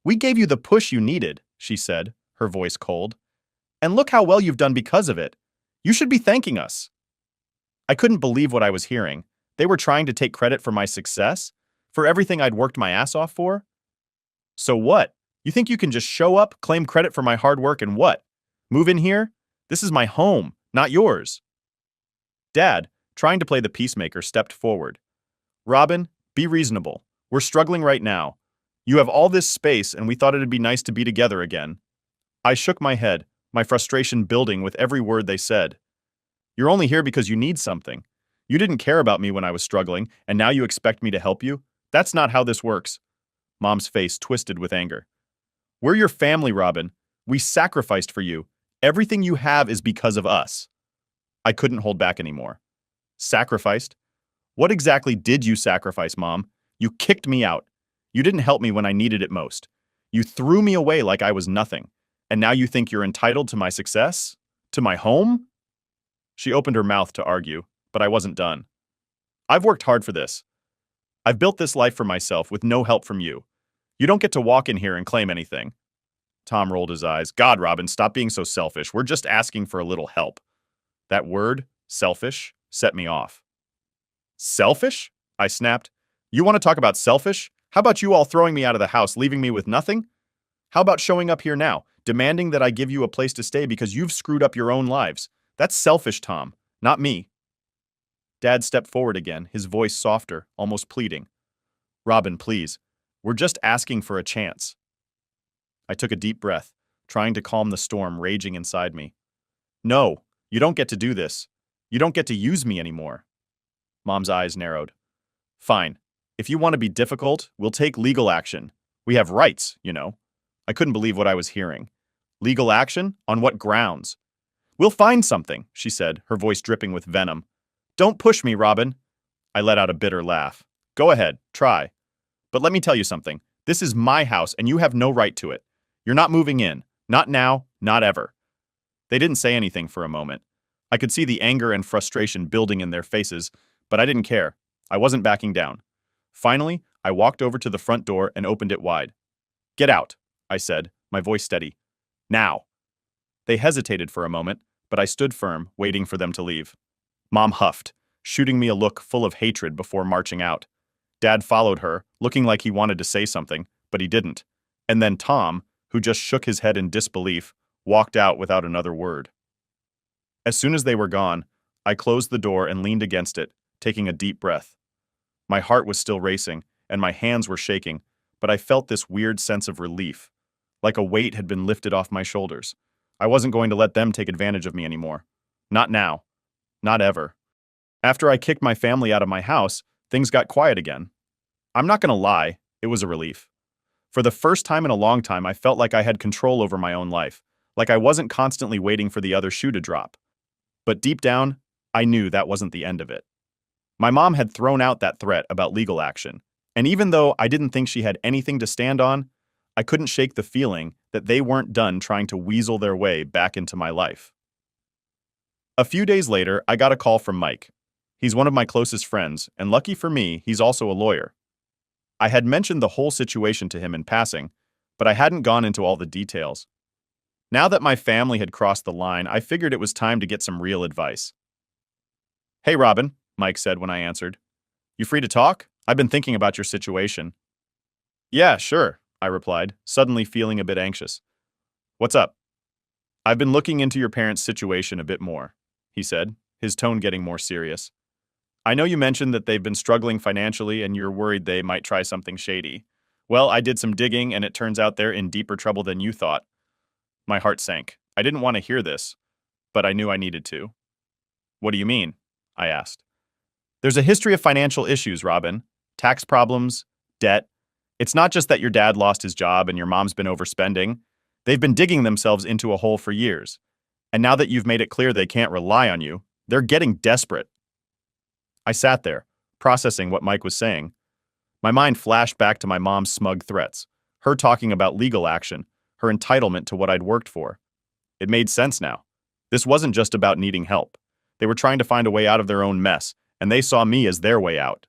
We gave you the push you needed, she said, her voice cold. And look how well you've done because of it. You should be thanking us. I couldn't believe what I was hearing. They were trying to take credit for my success? For everything I'd worked my ass off for? So what? You think you can just show up, claim credit for my hard work, and what? Move in here? This is my home, not yours. Dad, trying to play the peacemaker, stepped forward. Robin, be reasonable. We're struggling right now. You have all this space, and we thought it'd be nice to be together again. I shook my head, my frustration building with every word they said. You're only here because you need something. You didn't care about me when I was struggling, and now you expect me to help you? That's not how this works. Mom's face twisted with anger. We're your family, Robin. We sacrificed for you. Everything you have is because of us. I couldn't hold back anymore. Sacrificed? What exactly did you sacrifice, Mom? You kicked me out. You didn't help me when I needed it most. You threw me away like I was nothing. And now you think you're entitled to my success? To my home? She opened her mouth to argue, but I wasn't done. I've worked hard for this. I've built this life for myself with no help from you. You don't get to walk in here and claim anything. Tom rolled his eyes. God, Robin, stop being so selfish. We're just asking for a little help. That word, selfish, set me off. Selfish? I snapped. You want to talk about selfish? How about you all throwing me out of the house, leaving me with nothing? How about showing up here now, demanding that I give you a place to stay because you've screwed up your own lives? That's selfish, Tom, not me. Dad stepped forward again, his voice softer, almost pleading. Robin, please. We're just asking for a chance. I took a deep breath, trying to calm the storm raging inside me. No, you don't get to do this. You don't get to use me anymore. Mom's eyes narrowed. Fine. If you want to be difficult, we'll take legal action. We have rights, you know. I couldn't believe what I was hearing. Legal action? On what grounds? We'll find something, she said, her voice dripping with venom. Don't push me, Robin. I let out a bitter laugh. Go ahead, try. But let me tell you something. This is my house, and you have no right to it. You're not moving in. Not now, not ever. They didn't say anything for a moment. I could see the anger and frustration building in their faces, but I didn't care. I wasn't backing down. Finally, I walked over to the front door and opened it wide. Get out, I said, my voice steady. Now. They hesitated for a moment, but I stood firm, waiting for them to leave. Mom huffed, shooting me a look full of hatred before marching out. Dad followed her, looking like he wanted to say something, but he didn't. And then Tom, who just shook his head in disbelief, walked out without another word. As soon as they were gone, I closed the door and leaned against it, taking a deep breath. My heart was still racing, and my hands were shaking, but I felt this weird sense of relief, like a weight had been lifted off my shoulders. I wasn't going to let them take advantage of me anymore. Not now. Not ever. After I kicked my family out of my house, things got quiet again. I'm not going to lie, it was a relief. For the first time in a long time, I felt like I had control over my own life, like I wasn't constantly waiting for the other shoe to drop. But deep down, I knew that wasn't the end of it. My mom had thrown out that threat about legal action, and even though I didn't think she had anything to stand on, I couldn't shake the feeling that they weren't done trying to weasel their way back into my life. A few days later, I got a call from Mike. He's one of my closest friends, and lucky for me, he's also a lawyer. I had mentioned the whole situation to him in passing, but I hadn't gone into all the details. Now that my family had crossed the line, I figured it was time to get some real advice. Hey, Robin, Mike said when I answered. You free to talk? I've been thinking about your situation. Yeah, sure, I replied, suddenly feeling a bit anxious. What's up? I've been looking into your parents' situation a bit more, he said, his tone getting more serious. I know you mentioned that they've been struggling financially and you're worried they might try something shady. Well, I did some digging and it turns out they're in deeper trouble than you thought. My heart sank. I didn't want to hear this, but I knew I needed to. What do you mean? I asked. There's a history of financial issues, Robin. Tax problems, debt. It's not just that your dad lost his job and your mom's been overspending. They've been digging themselves into a hole for years. And now that you've made it clear they can't rely on you, they're getting desperate. I sat there, processing what Mike was saying. My mind flashed back to my mom's smug threats, her talking about legal action, her entitlement to what I'd worked for. It made sense now. This wasn't just about needing help. They were trying to find a way out of their own mess, and they saw me as their way out.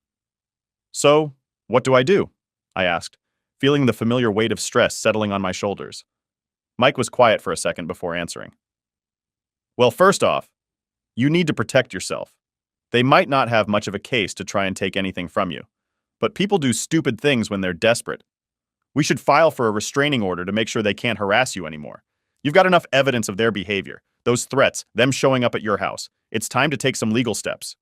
So, what do? I asked, feeling the familiar weight of stress settling on my shoulders. Mike was quiet for a second before answering. Well, first off, you need to protect yourself. They might not have much of a case to try and take anything from you, but people do stupid things when they're desperate. We should file for a restraining order to make sure they can't harass you anymore. You've got enough evidence of their behavior, those threats, them showing up at your house. It's time to take some legal steps.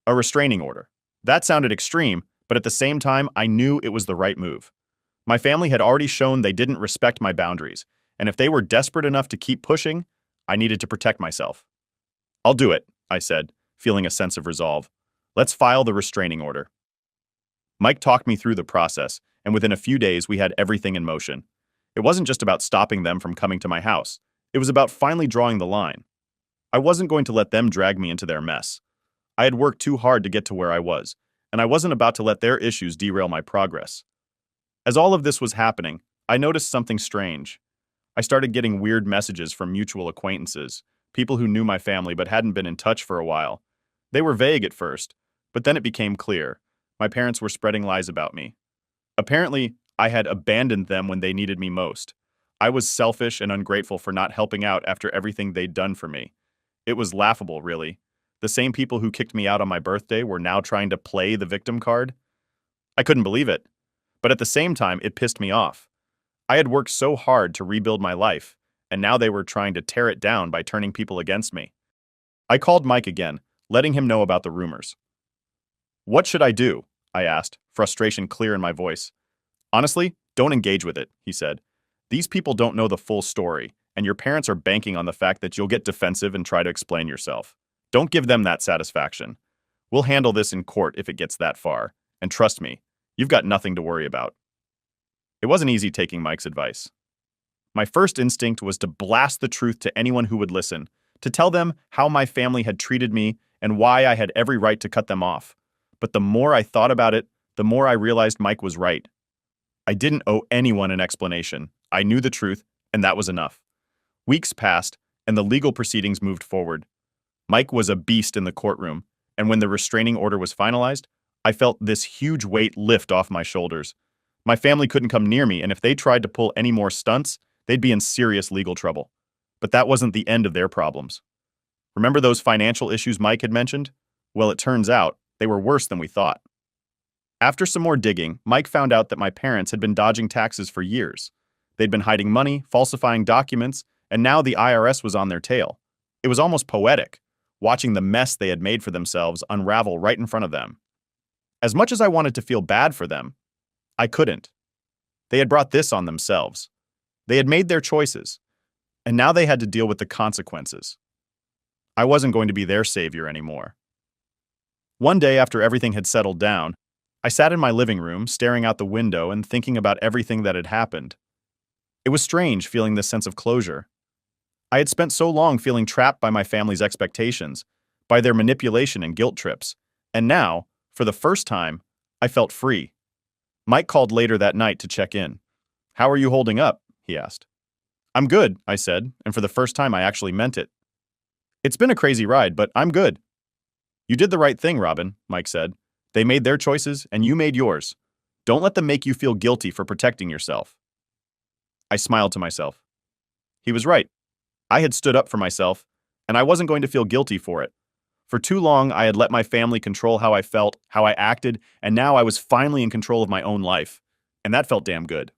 A restraining order. That sounded extreme, but at the same time, I knew it was the right move. My family had already shown they didn't respect my boundaries, and if they were desperate enough to keep pushing, I needed to protect myself. I'll do it, I said, feeling a sense of resolve. Let's file the restraining order. Mike talked me through the process, and within a few days we had everything in motion. It wasn't just about stopping them from coming to my house. It was about finally drawing the line. I wasn't going to let them drag me into their mess. I had worked too hard to get to where I was, and I wasn't about to let their issues derail my progress. As all of this was happening, I noticed something strange. I started getting weird messages from mutual acquaintances, people who knew my family but hadn't been in touch for a while. They were vague at first, but then it became clear. My parents were spreading lies about me. Apparently, I had abandoned them when they needed me most. I was selfish and ungrateful for not helping out after everything they'd done for me. It was laughable, really. The same people who kicked me out on my birthday were now trying to play the victim card. I couldn't believe it. But at the same time, it pissed me off. I had worked so hard to rebuild my life, and now they were trying to tear it down by turning people against me. I called Mike again, letting him know about the rumors. What should I do? I asked, frustration clear in my voice. Honestly, don't engage with it, he said. These people don't know the full story, and your parents are banking on the fact that you'll get defensive and try to explain yourself. Don't give them that satisfaction. We'll handle this in court if it gets that far, and trust me, you've got nothing to worry about. It wasn't easy taking Mike's advice. My first instinct was to blast the truth to anyone who would listen, to tell them how my family had treated me and why I had every right to cut them off. But the more I thought about it, the more I realized Mike was right. I didn't owe anyone an explanation. I knew the truth, and that was enough. Weeks passed, and the legal proceedings moved forward. Mike was a beast in the courtroom, and when the restraining order was finalized, I felt this huge weight lift off my shoulders. My family couldn't come near me, and if they tried to pull any more stunts, they'd be in serious legal trouble. But that wasn't the end of their problems. Remember those financial issues Mike had mentioned? Well, it turns out they were worse than we thought. After some more digging, Mike found out that my parents had been dodging taxes for years. They'd been hiding money, falsifying documents, and now the IRS was on their tail. It was almost poetic, watching the mess they had made for themselves unravel right in front of them. As much as I wanted to feel bad for them, I couldn't. They had brought this on themselves. They had made their choices, and now they had to deal with the consequences. I wasn't going to be their savior anymore. One day after everything had settled down, I sat in my living room, staring out the window and thinking about everything that had happened. It was strange feeling this sense of closure. I had spent so long feeling trapped by my family's expectations, by their manipulation and guilt trips, and now, for the first time, I felt free. Mike called later that night to check in. "How are you holding up?" he asked. "I'm good," I said, and for the first time I actually meant it. "It's been a crazy ride, but I'm good." "You did the right thing, Robin," Mike said. "They made their choices, and you made yours. Don't let them make you feel guilty for protecting yourself." I smiled to myself. He was right. I had stood up for myself, and I wasn't going to feel guilty for it. For too long, I had let my family control how I felt, how I acted, and now I was finally in control of my own life, and that felt damn good.